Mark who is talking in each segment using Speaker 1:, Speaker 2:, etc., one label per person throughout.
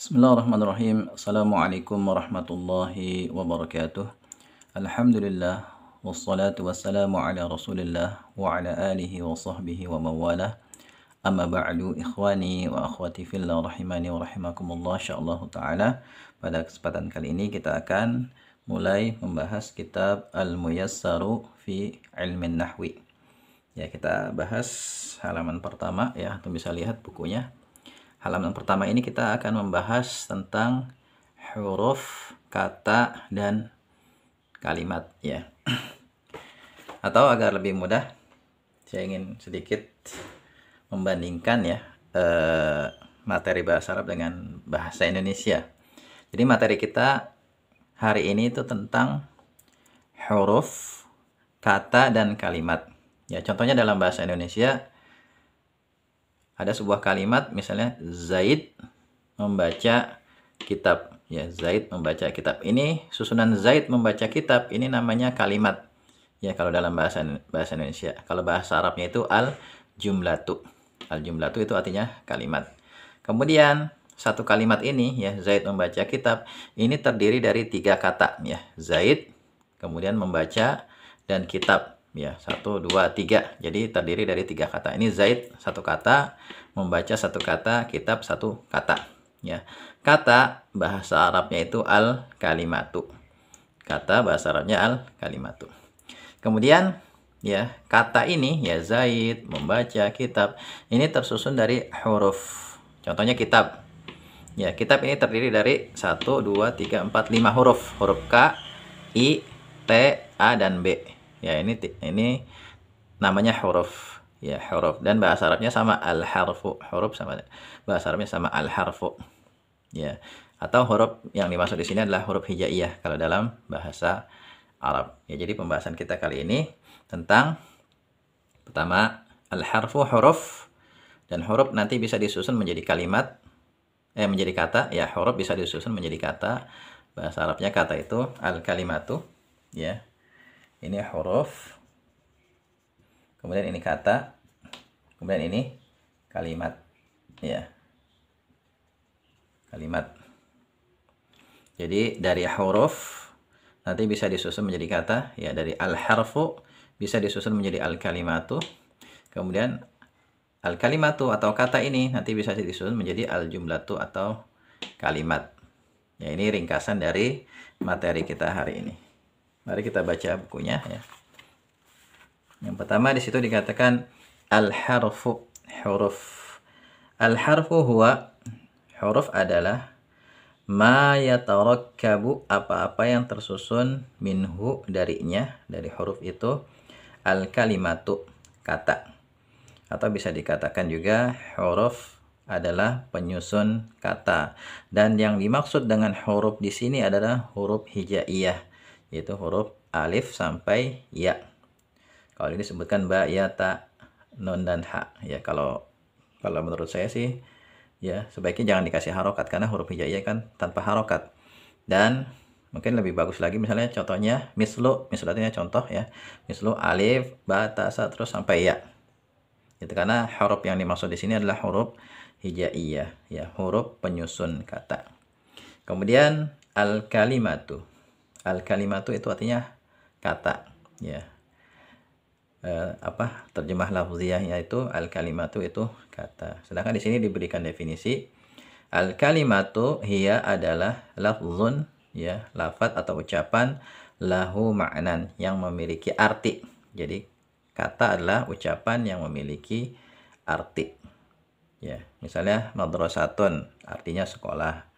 Speaker 1: Bismillahirrahmanirrahim. Assalamualaikum warahmatullahi wabarakatuh. Alhamdulillah wassalatu wassalamu ala Rasulillah wa ala alihi wa sahbihi wa mawalah. Amma ba'du, ikhwani wa akhwati fillah rahimani wa rahimakumullah. Insyaallah taala pada kesempatan kali ini kita akan mulai membahas kitab Al-Muyassaru fi Ilmin Nahwi. Ya, kita bahas halaman pertama ya, atau bisa lihat bukunya. Halaman pertama ini kita akan membahas tentang huruf, kata, dan kalimat ya. Atau agar lebih mudah, saya ingin sedikit membandingkan ya materi bahasa Arab dengan bahasa Indonesia. Jadi materi kita hari ini itu tentang huruf, kata, dan kalimat. Ya, contohnya dalam bahasa Indonesia ada sebuah kalimat, misalnya Zaid membaca kitab. Ya, Zaid membaca kitab. Ini susunan Zaid membaca kitab, ini namanya kalimat. Ya, kalau dalam bahasa Indonesia. Kalau bahasa Arabnya itu al-jumlatu. Al-jumlatu itu artinya kalimat. Kemudian satu kalimat ini ya, Zaid membaca kitab, ini terdiri dari 3 kata ya. Zaid kemudian membaca dan kitab. Ya, 1, 2, 3. Jadi terdiri dari 3 kata. Ini Zaid satu kata, membaca satu kata, kitab satu kata. Ya, kata bahasa Arabnya itu al-kalimatu. Kata bahasa Arabnya al-kalimatu. Kemudian ya, kata ini ya, Zaid membaca kitab, ini tersusun dari huruf. Contohnya kitab. Ya, kitab ini terdiri dari 1, 2, 3, 4, 5 huruf. Huruf K, I, T, A, dan B. Ya, ini namanya huruf. Ya, huruf. Dan bahasa Arabnya sama al-harfu. Huruf sama bahasa Arabnya sama al-harfu. Ya. Atau huruf yang dimaksud di sini adalah huruf hijaiyah kalau dalam bahasa Arab. Ya, jadi pembahasan kita kali ini tentang pertama al-harfu, huruf, dan huruf nanti bisa disusun menjadi kalimat, menjadi kata. Ya, huruf bisa disusun menjadi kata. Bahasa Arabnya kata itu al-kalimatu. Ya. Ini huruf, kemudian ini kata, kemudian ini kalimat. Ya, kalimat. Jadi dari huruf nanti bisa disusun menjadi kata. Ya, dari al-harfu bisa disusun menjadi al-kalimatu. Kemudian al-kalimatu atau kata ini nanti bisa disusun menjadi al-jumlatu atau kalimat. Ya, ini ringkasan dari materi kita hari ini. Mari kita baca bukunya ya. Yang pertama di situ dikatakan al-harfu, huruf. Al-harfu huwa, huruf adalah ma yatarakkabu, apa-apa yang tersusun, minhu, darinya, dari huruf itu, al-kalimatu, kata. Atau bisa dikatakan juga huruf adalah penyusun kata. Dan yang dimaksud dengan huruf di sini adalah huruf hijaiyah, yaitu huruf alif sampai ya. Kalau ini disebutkan ba, ya, ta, nun, dan ha. Ya, kalau menurut saya sih ya sebaiknya jangan dikasih harokat, karena huruf hijaiyah kan tanpa harokat. Dan mungkin lebih bagus lagi misalnya contohnya mislu artinya contoh ya. Mislu alif, ba, ta, sa, terus sampai ya. Itu karena huruf yang dimaksud di sini adalah huruf hijaiyah, ya, huruf penyusun kata. Kemudian al-kalimatu. Al-kalimatu itu artinya kata, ya. Terjemah lafziyahnya itu al-kalimatu itu kata. Sedangkan di sini diberikan definisi al-kalimatu hiya adalah lafzun, ya, lafaz atau ucapan, lahu ma'nan, yang memiliki arti. Jadi kata adalah ucapan yang memiliki arti. Ya, misalnya madrasatun artinya sekolah,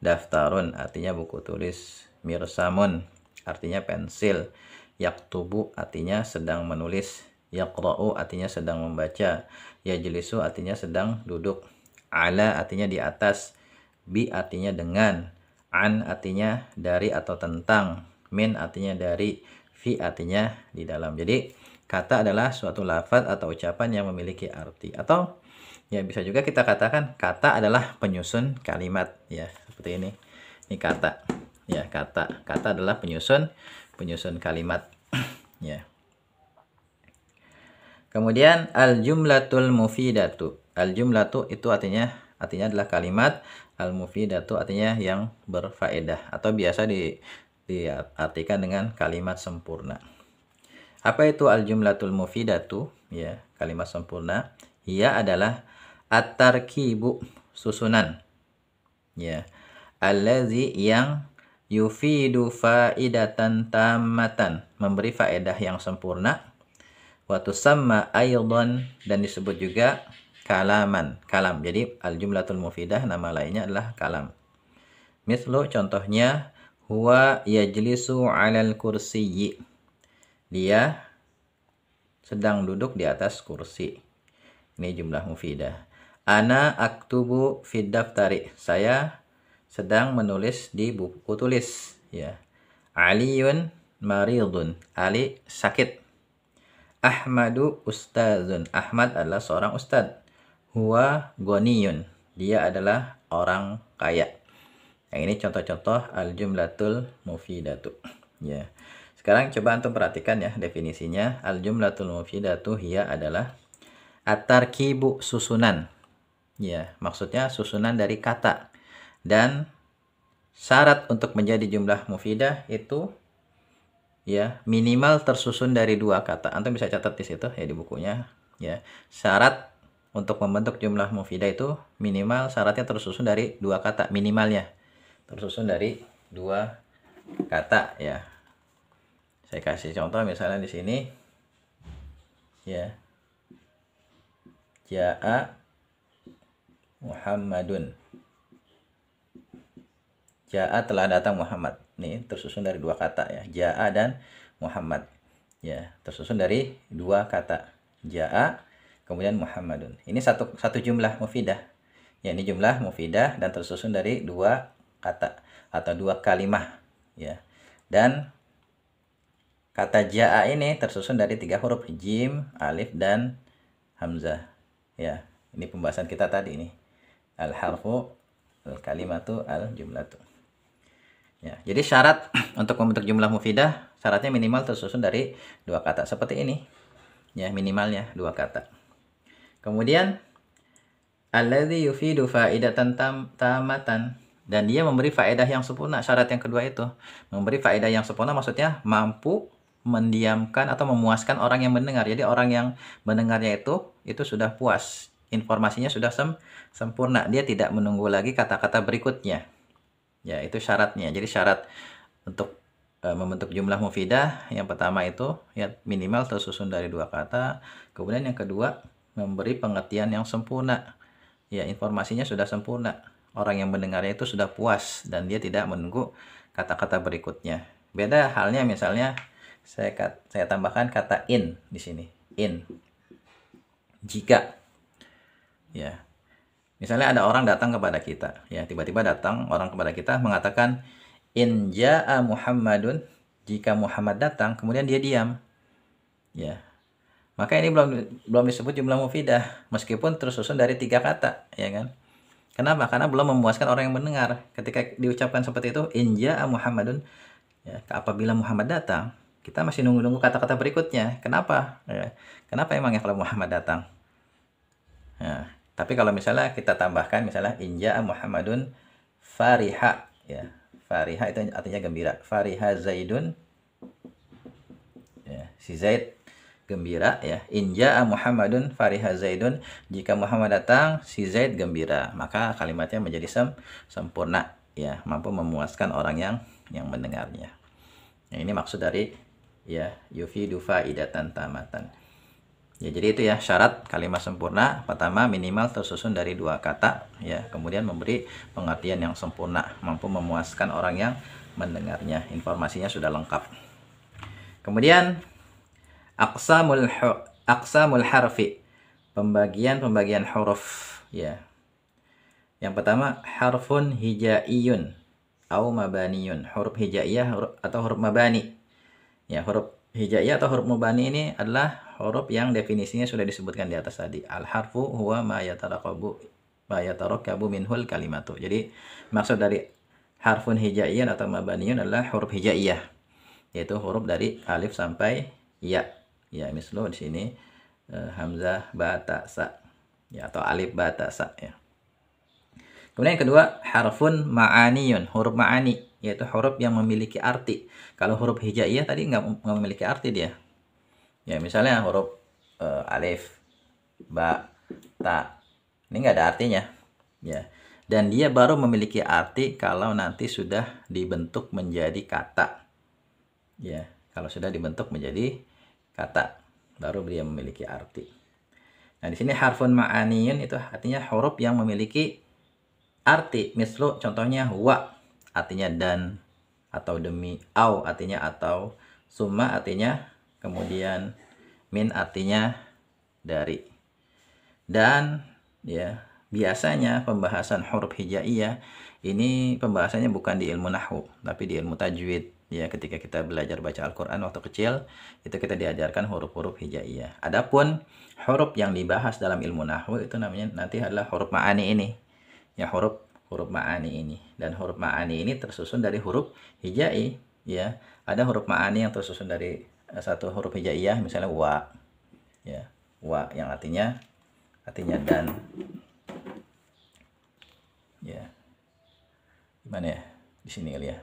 Speaker 1: daftarun artinya buku tulis, mirsamun artinya pensil, yaktubu artinya sedang menulis, yaqra'u artinya sedang membaca, yajlisu artinya sedang duduk, ala artinya di atas, bi artinya dengan, an artinya dari atau tentang, min artinya dari, fi artinya di dalam. Jadi kata adalah suatu lafaz atau ucapan yang memiliki arti. Atau ya bisa juga kita katakan kata adalah penyusun kalimat, ya, seperti ini. Ini kata. Ya, kata adalah penyusun kalimat. Ya. Kemudian al-jumlatul mufidatu. Al-jumlatu itu artinya artinya adalah kalimat al-mufidatu, artinya yang berfaedah atau biasa diartikan dengan kalimat sempurna. Apa itu al-jumlatul mufidatu? Ya, kalimat sempurna. Ia adalah at-tarkibu, susunan. Ya. Allazi yang yufidu faidatan tammatan, memberi faedah yang sempurna. Wa tusamma aydan, dan disebut juga kalaman, kalam. Jadi al-jumlatul mufidah nama lainnya adalah kalam. Mislu, contohnya, huwa yajlisu 'alal kursiyyi. Dia sedang duduk di atas kursi. Ini jumlah mufidah. Ana aktubu fid daftari. Saya sedang menulis di buku tulis, ya. Aliyun maridun. Ali sakit. Ahmadu ustazun. Ahmad adalah seorang ustad. Huwa ghaniyun. Dia adalah orang kaya. Yang ini contoh-contoh al-jumlatul mufidatu. Ya. Sekarang coba antum perhatikan ya definisinya. Al-jumlatul mufidatu hiya adalah at-tarkibu, susunan. Ya, maksudnya susunan dari kata. Dan syarat untuk menjadi jumlah mufidah itu ya minimal tersusun dari 2 kata. Antum bisa catat di situ ya di bukunya. Ya, syarat untuk membentuk jumlah mufidah itu minimal syaratnya tersusun dari 2 kata, minimalnya tersusun dari 2 kata ya. Saya kasih contoh misalnya di sini ya. Ja'a Muhammadun. Ja'a telah datang Muhammad. Nih tersusun dari 2 kata ya. Ja'a dan Muhammad. Ya, tersusun dari 2 kata. Ja'a kemudian Muhammadun. Ini satu jumlah mufidah. Ya, ini jumlah mufidah dan tersusun dari 2 kata atau 2 kalimah ya. Dan kata ja'a ini tersusun dari 3 huruf, jim, alif, dan hamzah. Ya, ini pembahasan kita tadi ini. Al-harfu, al-kalimatu, al-jumlatu. Ya, jadi syarat untuk membentuk jumlah mufidah, syaratnya minimal tersusun dari 2 kata. Seperti ini. Ya, minimalnya 2 kata. Kemudian, alladzi yufidu faidatan tamatan. Dan dia memberi faedah yang sempurna. Syarat yang kedua itu. Memberi faedah yang sempurna maksudnya mampu mendiamkan atau memuaskan orang yang mendengar. Jadi orang yang mendengarnya itu sudah puas, informasinya sudah sempurna, dia tidak menunggu lagi kata-kata berikutnya ya. Itu syaratnya. Jadi syarat untuk membentuk jumlah mufidah yang pertama itu ya minimal tersusun dari 2 kata. Kemudian yang kedua memberi pengertian yang sempurna ya, informasinya sudah sempurna, orang yang mendengarnya itu sudah puas dan dia tidak menunggu kata-kata berikutnya. Beda halnya misalnya saya tambahkan kata in di sini. In. Jika. Ya. Misalnya ada orang datang kepada kita, ya, tiba-tiba datang orang kepada kita mengatakan in jaa Muhammadun, jika Muhammad datang, kemudian dia diam. Ya. Maka ini belum disebut jumlah mufidah meskipun tersusun dari 3 kata, ya kan? Kenapa? Karena belum memuaskan orang yang mendengar. Ketika diucapkan seperti itu, in jaa Muhammadun, ya, apabila Muhammad datang, kita masih nunggu-nunggu kata-kata berikutnya. Kenapa? Ya. Kenapa emangnya kalau Muhammad datang? Nah, tapi kalau misalnya kita tambahkan misalnya inja Muhammadun fariha ya. Fariha itu artinya gembira. Fariha Zaidun. Ya, si Zaid gembira ya. Inja Muhammadun fariha Zaidun. Jika Muhammad datang, si Zaid gembira. Maka kalimatnya menjadi sempurna ya, mampu memuaskan orang yang mendengarnya. Nah, ini maksud dari ya yufidu faidatan tamatan. Ya, jadi itu ya syarat kalimat sempurna. Pertama minimal tersusun dari 2 kata ya, kemudian memberi pengertian yang sempurna, mampu memuaskan orang yang mendengarnya, informasinya sudah lengkap. Kemudian aqsamul harfi, pembagian huruf ya. Yang pertama harfun hijaiyun au mabaniyun. Huruf hijaiyah atau huruf mabani. Ya, huruf hijaiyah atau huruf mabani ini adalah huruf yang definisinya sudah disebutkan di atas tadi. Al-harfu huwa ma yatarakabu minhul kalimatu. Jadi maksud dari harfun hijaiyun atau mabaniyun adalah huruf hijaiyah, yaitu huruf dari alif sampai ya. Ya, misal di sini hamzah ba ta sa ya, atau alif ba ta sa ya. Kemudian yang kedua, harfun ma'aniyun, huruf ma'ani, yaitu huruf yang memiliki arti. Kalau huruf hijaiyah tadi nggak memiliki arti dia. Ya, misalnya huruf alif, ba, ta. Ini nggak ada artinya. Ya. Dan dia baru memiliki arti kalau nanti sudah dibentuk menjadi kata. Ya, kalau sudah dibentuk menjadi kata, baru dia memiliki arti. Nah, di sini harfun ma'aniyun itu artinya huruf yang memiliki arti. Mislu contohnya wa artinya dan atau demi, au artinya atau, summa artinya kemudian, min artinya dari. Dan ya, biasanya pembahasan huruf hijaiyah ini pembahasannya bukan di ilmu nahwu, tapi di ilmu tajwid. Ya, ketika kita belajar baca Al-Qur'an waktu kecil, itu kita diajarkan huruf-huruf hijaiyah. Adapun huruf yang dibahas dalam ilmu nahwu itu namanya nanti adalah huruf ma'ani ini. Ya, huruf ma'ani ini. Dan huruf ma'ani ini tersusun dari huruf hijai, ya. Ada huruf ma'ani yang tersusun dari satu huruf hijaiyah, misalnya wa. Ya, wa yang artinya dan. Ya. Gimana ya? Di sini kali ya.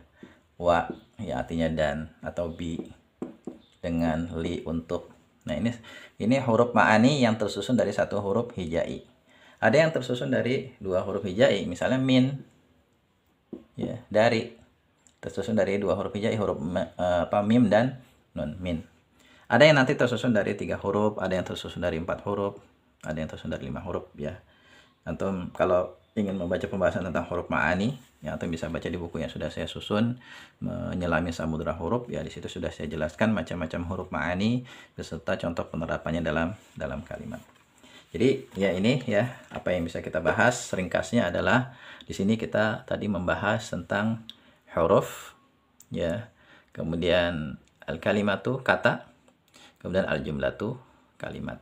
Speaker 1: Wa ya artinya dan, atau bi dengan, li untuk. Nah, ini huruf ma'ani yang tersusun dari satu huruf hijai. Ada yang tersusun dari dua huruf hijai, misalnya min, ya, dari, tersusun dari dua huruf hijai, huruf mim dan nun, min. Ada yang nanti tersusun dari 3 huruf, ada yang tersusun dari 4 huruf, ada yang tersusun dari 5 huruf, ya. Antum kalau ingin membaca pembahasan tentang huruf ma'ani, ya, antum bisa baca di buku yang sudah saya susun, Menyelami Samudra Huruf. Ya, di situ sudah saya jelaskan macam-macam huruf ma'ani beserta contoh penerapannya dalam kalimat. Jadi ya, ini ya apa yang bisa kita bahas. Ringkasnya adalah di sini kita tadi membahas tentang huruf, ya, kemudian al-kalimatu kata, kemudian al-jumlatu kalimat.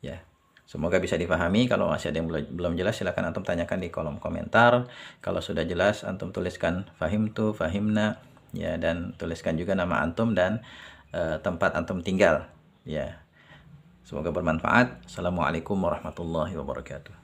Speaker 1: Ya, semoga bisa dipahami. Kalau masih ada yang belum jelas, silakan antum tanyakan di kolom komentar. Kalau sudah jelas, antum tuliskan fahimtu, fahimna, ya, dan tuliskan juga nama antum dan tempat antum tinggal. Ya, semoga bermanfaat. Assalamualaikum warahmatullahi wabarakatuh.